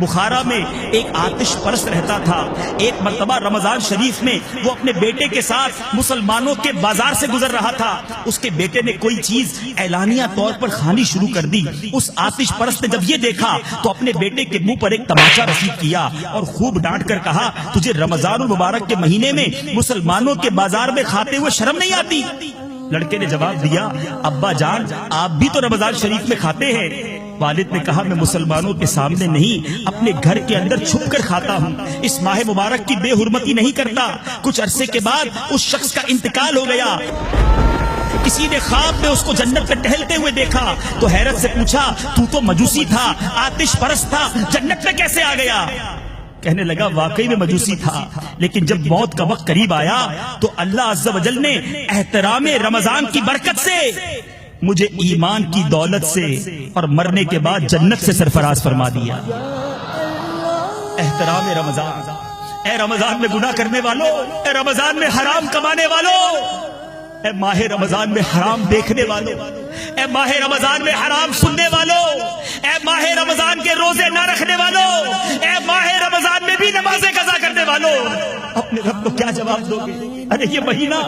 بخارا میں ایک آتش پرست رہتا تھا۔ ایک مرتبہ رمضان شریف میں وہ اپنے بیٹے کے ساتھ مسلمانوں کے بازار سے گزر رہا تھا۔ اس کے بیٹے نے کوئی چیز اعلانیہ طور پر کھانی شروع کر دی۔ اس آتش پرست نے جب یہ دیکھا تو اپنے بیٹے کے منہ پر ایک تماچا رسید کیا اور خوب ڈانٹ کر کہا، تجھے رمضان المبارک کے مہینے میں مسلمانوں کے بازار میں کھاتے ہوئے شرم نہیں آتی؟ لڑکے نے جواب دیا، ابا جان آپ بھی تو رمضان شریف میں کھاتے ہیں۔ والد نے کہا، میں مسلمانوں کے سامنے نہیں اپنے گھر کے اندر چھپ کر کھاتا ہوں، اس ماہ مبارک کی بے حرمتی نہیں کرتا۔ کچھ عرصے کے بعد اس شخص کا انتقال ہو گیا۔ کسی نے خواب میں اس کو جنت میں ٹہلتے ہوئے دیکھا تو حیرت سے پوچھا، تو تو مجوسی تھا، آتش پرست تھا، جنت میں کیسے آ گیا؟ کہنے لگا، واقعی میں مجوسی تھا، لیکن جب موت کا وقت قریب آیا تو اللہ عز و جل نے احترام رمضان کی برکت سے مجھے ایمان کی دولت سے اور مرنے کے بعد جنت سے سرفراز فرما دیا۔ احترام رمضان۔ اے رمضان میں گناہ کرنے والوں، اے رمضان میں حرام کمانے والوں، اے ماہ رمضان میں حرام دیکھنے والوں، اے ماہ رمضان میں حرام سننے والوں، اے ماہ رمضان کے روزے نہ رکھنے والوں، اے ماہ رمضان میں بھی نمازیں قضا کرنے والوں، اپنے رب کو کیا جواب دو گے؟ ارے یہ مہینہ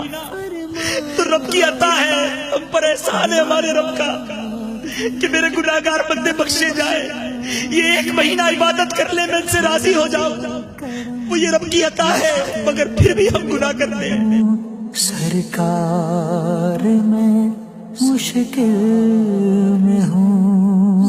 تو رب کی عطا ہے، ہم پر احسان ہے ہمارے رب کا کہ میرے گناہگار بندے بخشے جائے۔ یہ ایک مہینہ عبادت کر لے میں ان سے راضی ہو جاؤں، وہ یہ رب کی عطا ہے، مگر پھر بھی ہم گناہ کرتے ہیں۔ سرکار میں مشکل میں ہوں،